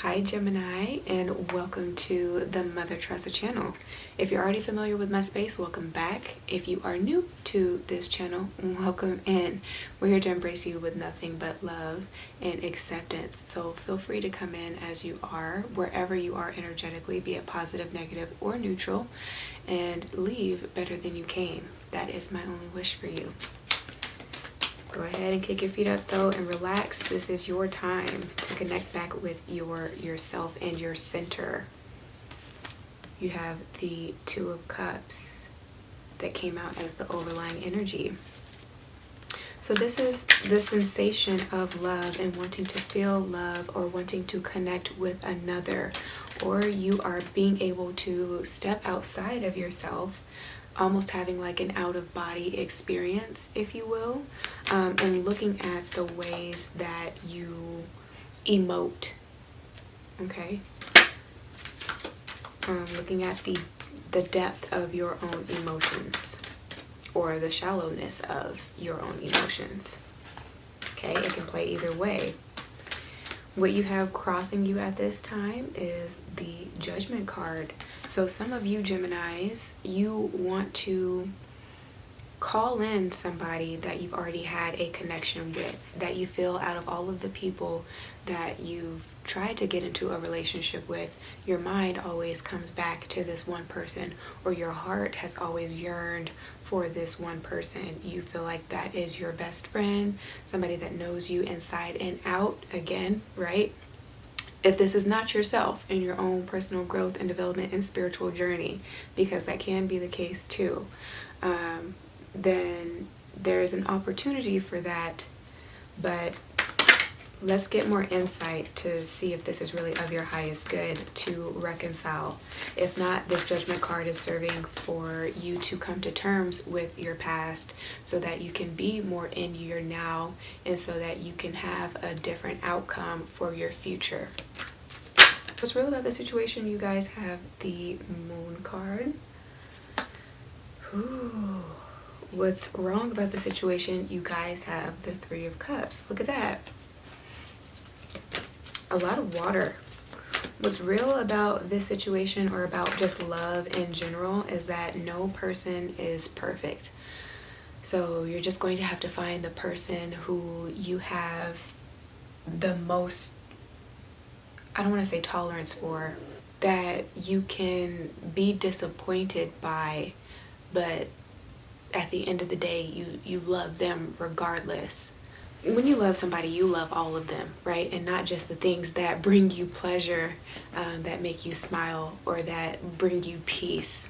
Hi Gemini, and welcome to the Mother Tressa channel. If you're already familiar with my space, welcome back. If you are new to this channel, welcome in. We're here to embrace you with nothing but love and acceptance. So feel free to come in as you are, wherever you are energetically, be it positive, negative, or neutral, and leave better than you came. That is my only wish for you. Go ahead and kick your feet up though and relax. This is your time to connect back with yourself and your center. You have the Two of Cups that came out as the overlying energy. So this is the sensation of love and wanting to feel love or wanting to connect with another, or you are being able to step outside of yourself, almost having like an out-of-body experience, if you will, and looking at the ways that you emote, okay? Looking at the depth of your own emotions, or the shallowness of your own emotions, okay? It can play either way. What you have crossing you at this time is the Judgment card. So some of you Geminis, you want to call in somebody that you've already had a connection with, that you feel out of all of the people that you've tried to get into a relationship with, your mind always comes back to this one person, or your heart has always yearned for this one person. You feel like that is your best friend, somebody that knows you inside and out, again, right? If this is not yourself in your own personal growth and development and spiritual journey, because that can be the case too, then there is an opportunity for that. But let's get more insight to see if this is really of your highest good to reconcile. If not, this Judgment card is serving for you to come to terms with your past so that you can be more in your now, and so that you can have a different outcome for your future. What's real about the situation? You guys have the Moon card. Ooh. What's wrong about the situation? You guys have the Three of Cups. Look at that. A lot of water. What's real about this situation, or about just love in general, is that no person is perfect. So you're just going to have to find the person who you have the most, I don't want to say tolerance for, that you can be disappointed by, but at the end of the day, you love them regardless. When you love somebody, you love all of them, right? And not just the things that bring you pleasure, that make you smile, or that bring you peace.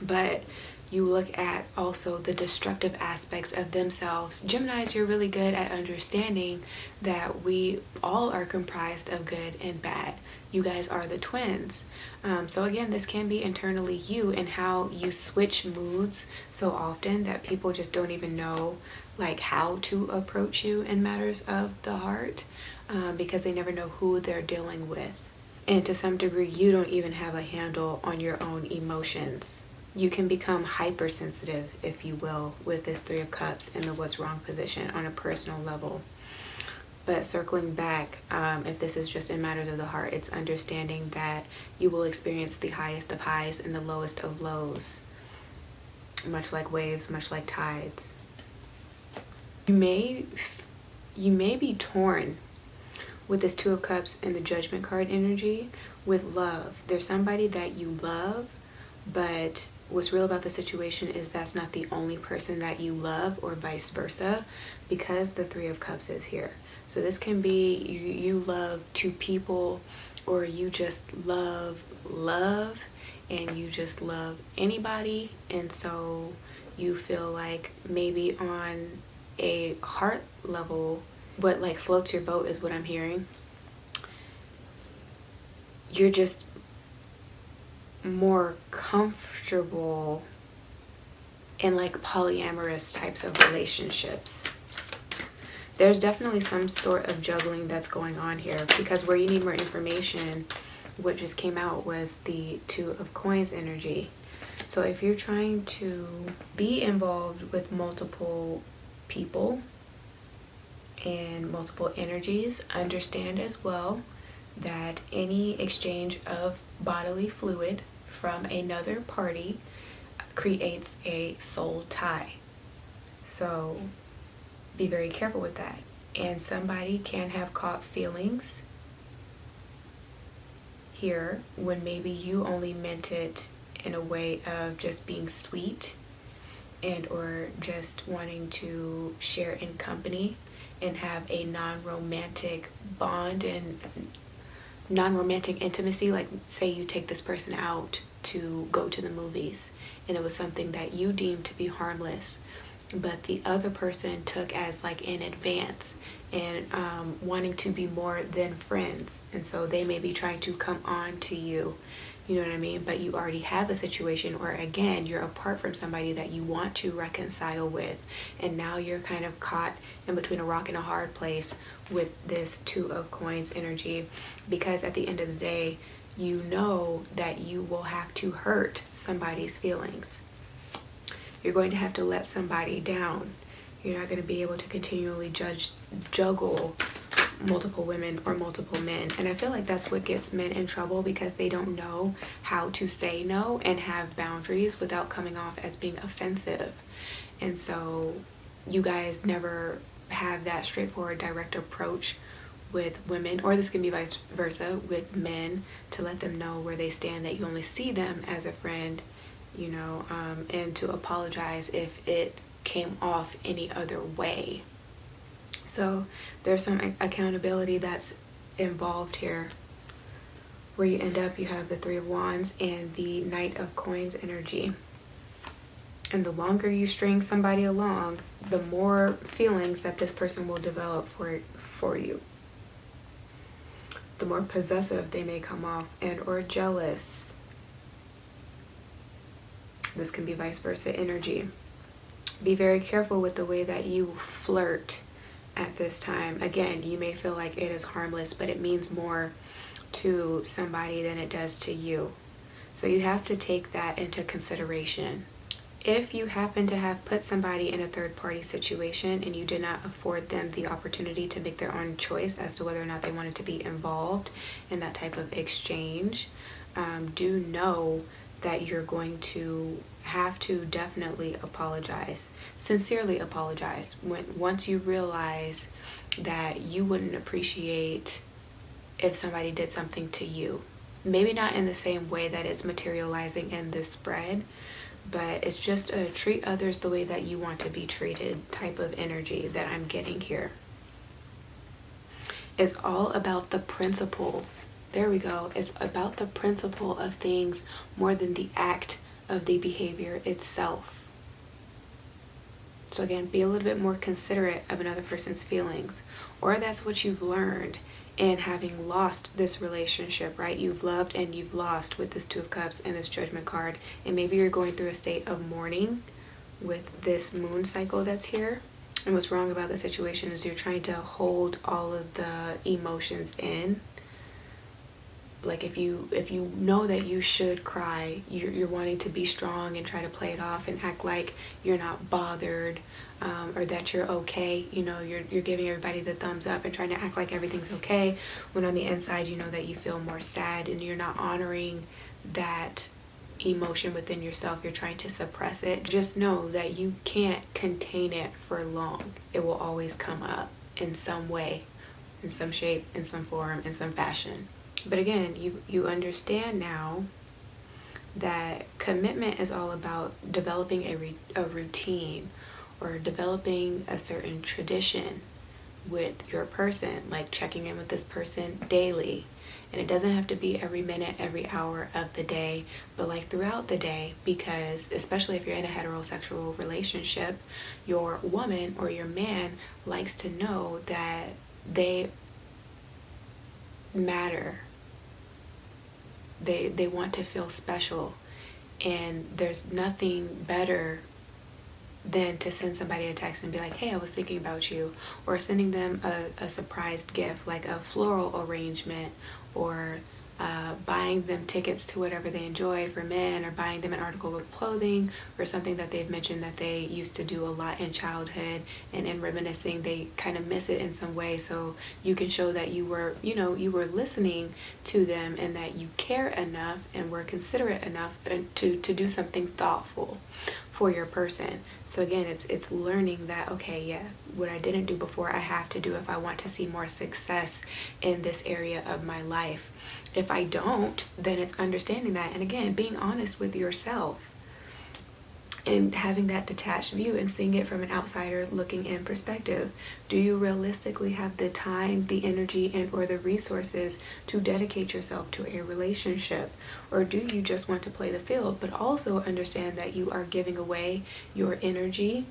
But you look at also the destructive aspects of themselves. Geminis, you're really good at understanding that we all are comprised of good and bad. You guys are the twins. So again, this can be internally you, and how you switch moods so often that people just don't even know like how to approach you in matters of the heart, because they never know who they're dealing with. And to some degree, you don't even have a handle on your own emotions. You can become hypersensitive, if you will, with this Three of Cups in the what's wrong position on a personal level. But circling back, if this is just in matters of the heart, it's understanding that you will experience the highest of highs and the lowest of lows, much like waves, much like tides. You may be torn with this Two of Cups and the Judgment card energy with love. There's somebody that you love, but what's real about the situation is that's not the only person that you love, or vice versa, because the Three of Cups is here. So this can be you love two people, or you just love and you just love anybody. And so you feel like maybe on a heart level, what like floats your boat is what I'm hearing. You're just more comfortable in like polyamorous types of relationships. There's definitely some sort of juggling that's going on here, because where you need more information, what just came out was the Two of Coins energy. So if you're trying to be involved with multiple people and multiple energies, understand as well that any exchange of bodily fluid from another party creates a soul tie. So be very careful with that. And somebody can have caught feelings here when maybe you only meant it in a way of just being sweet and or just wanting to share in company and have a non-romantic bond and non-romantic intimacy. Like, say you take this person out to go to the movies and it was something that you deemed to be harmless, but the other person took as like in advance and wanting to be more than friends, and so they may be trying to come on to you, you know what I mean, but you already have a situation, or again, you're apart from somebody that you want to reconcile with, and now you're kind of caught in between a rock and a hard place with this Two of Coins energy, because at the end of the day, you know that you will have to hurt somebody's feelings. You're going to have to let somebody down. You're not going to be able to continually juggle multiple women or multiple men. And I feel like that's what gets men in trouble, because they don't know how to say no and have boundaries without coming off as being offensive. And so you guys never have that straightforward, direct approach with women, or this can be vice versa with men, to let them know where they stand, that you only see them as a friend, you know, and to apologize if it came off any other way. So there's some accountability that's involved here, where you end up, you have the Three of Wands and the Knight of Coins energy. And the longer you string somebody along, the more feelings that this person will develop for you. The more possessive they may come off, and or jealous. This can be vice versa energy. Be very careful with the way that you flirt at this time. Again, you may feel like it is harmless, but it means more to somebody than it does to you. So you have to take that into consideration. If you happen to have put somebody in a third party situation and you did not afford them the opportunity to make their own choice as to whether or not they wanted to be involved in that type of exchange, do know that you're going to have to definitely apologize, sincerely apologize, once you realize that you wouldn't appreciate if somebody did something to you. Maybe not in the same way that it's materializing in this spread, but it's just a treat others the way that you want to be treated type of energy that I'm getting here. It's all about the principle. There we go. It's about the principle of things more than the act of the behavior itself. So again, be a little bit more considerate of another person's feelings, or that's what you've learned in having lost this relationship, right? You've loved and you've lost with this Two of Cups and this Judgment card, and maybe you're going through a state of mourning with this moon cycle that's here. And what's wrong about the situation is you're trying to hold all of the emotions in. Like if you know that you should cry, you're wanting to be strong and try to play it off and act like you're not bothered, or that you're okay. You know, you're giving everybody the thumbs up and trying to act like everything's okay, when on the inside you know that you feel more sad and you're not honoring that emotion within yourself. You're trying to suppress it. Just know that you can't contain it for long. It will always come up in some way, in some shape, in some form, in some fashion. But again, you understand now that commitment is all about developing a routine, or developing a certain tradition with your person, like checking in with this person daily. And it doesn't have to be every minute, every hour of the day, but like throughout the day, because especially if you're in a heterosexual relationship, your woman or your man likes to know that they matter. They want to feel special, and there's nothing better than to send somebody a text and be like, hey, I was thinking about you, or sending them a surprised gift like a floral arrangement, or buying them tickets to whatever they enjoy for men, or buying them an article of clothing or something that they've mentioned that they used to do a lot in childhood, and in reminiscing they kind of miss it in some way, so you can show that you were listening to them and that you care enough and were considerate enough to do something thoughtful for your person. So again, it's learning that, okay, yeah, what I didn't do before, I have to do if I want to see more success in this area of my life. If I don't, then it's understanding that, and again, being honest with yourself and having that detached view and seeing it from an outsider looking in perspective. Do you realistically have the time, the energy, and or the resources to dedicate yourself to a relationship? Or do you just want to play the field, but also understand that you are giving away your energy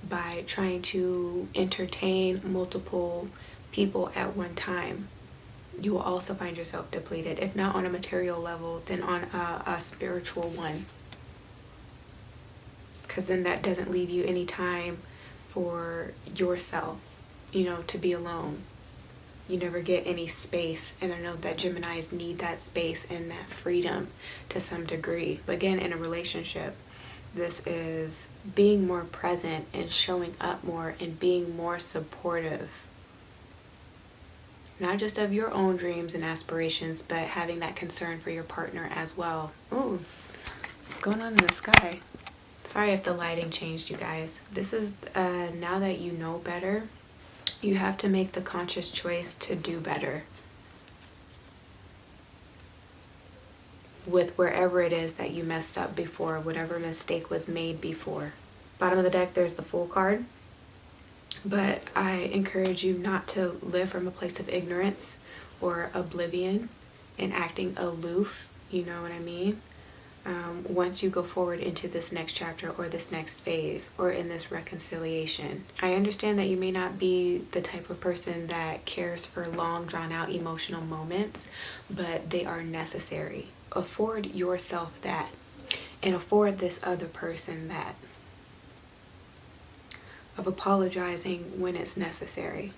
by trying to entertain multiple people at one time? You will also find yourself depleted, if not on a material level, then on a spiritual one. Because then that doesn't leave you any time for yourself, to be alone. You never get any space, and I know that Geminis need that space and that freedom to some degree. But again, in a relationship, this is being more present and showing up more and being more supportive. Not just of your own dreams and aspirations, but having that concern for your partner as well. Ooh, what's going on in the sky? Sorry if the lighting changed, you guys. This is, now that you know better, you have to make the conscious choice to do better with wherever it is that you messed up before, whatever mistake was made before. Bottom of the deck, there's the Fool card. But I encourage you not to live from a place of ignorance or oblivion and acting aloof, you know what I mean? Once you go forward into this next chapter or this next phase or in this reconciliation. I understand that you may not be the type of person that cares for long drawn out emotional moments, but they are necessary. Afford yourself that, and afford this other person that, of apologizing when it's necessary,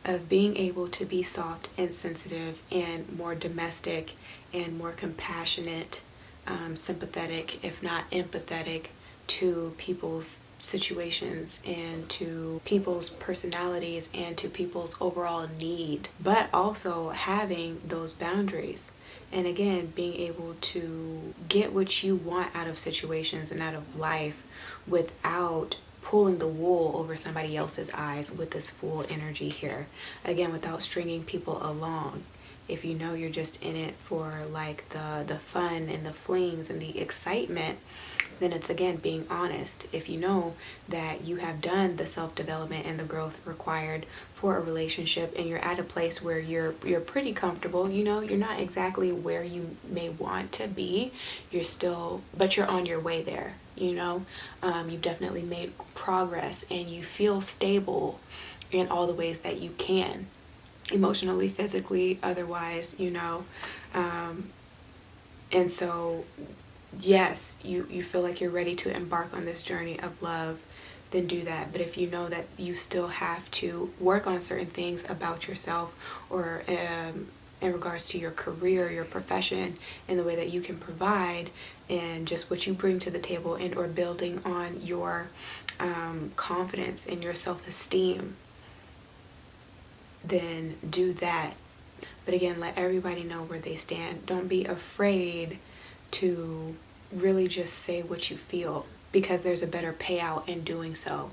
of being able to be soft and sensitive and more domestic and more compassionate, sympathetic, if not empathetic, to people's situations and to people's personalities and to people's overall need, but also having those boundaries. And again, being able to get what you want out of situations and out of life without pulling the wool over somebody else's eyes with this Fool energy here. Again, without stringing people along. If you know you're just in it for like the fun and the flings and the excitement, then it's again being honest. If you know that you have done the self-development and the growth required for a relationship and you're at a place where you're pretty comfortable, you're not exactly where you may want to be, but you're on your way there, you've definitely made progress and you feel stable in all the ways that you can. Emotionally, physically, otherwise, and so yes, you feel like you're ready to embark on this journey of love, then do that. But if you know that you still have to work on certain things about yourself or in regards to your career, your profession, and the way that you can provide and just what you bring to the table, and or building on your confidence and your self-esteem, then do that. But again, let everybody know where they stand. Don't be afraid to really just say what you feel, because there's a better payout in doing so.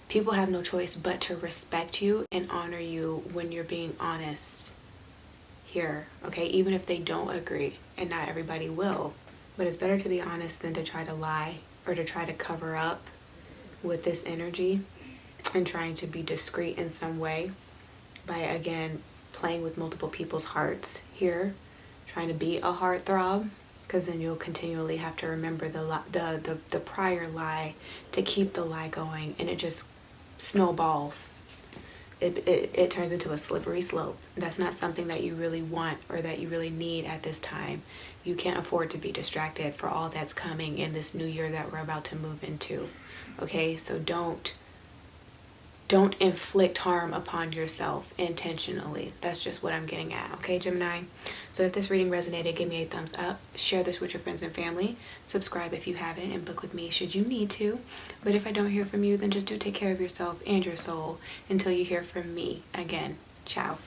People have no choice but to respect you and honor you when you're being honest here, okay? Even if they don't agree, and not everybody will. But it's better to be honest than to try to lie or to try to cover up with this energy and trying to be discreet in some way by, again, playing with multiple people's hearts here, trying to be a heartthrob, because then you'll continually have to remember the prior lie to keep the lie going, and it just snowballs. It turns into a slippery slope. That's not something that you really want or that you really need at this time. You can't afford to be distracted for all that's coming in this new year that we're about to move into. Okay, so don't don't inflict harm upon yourself intentionally. That's just what I'm getting at, okay, Gemini? So if this reading resonated, give me a thumbs up, share this with your friends and family, subscribe if you haven't, and book with me should you need to. But if I don't hear from you, then just do take care of yourself and your soul until you hear from me again. Ciao.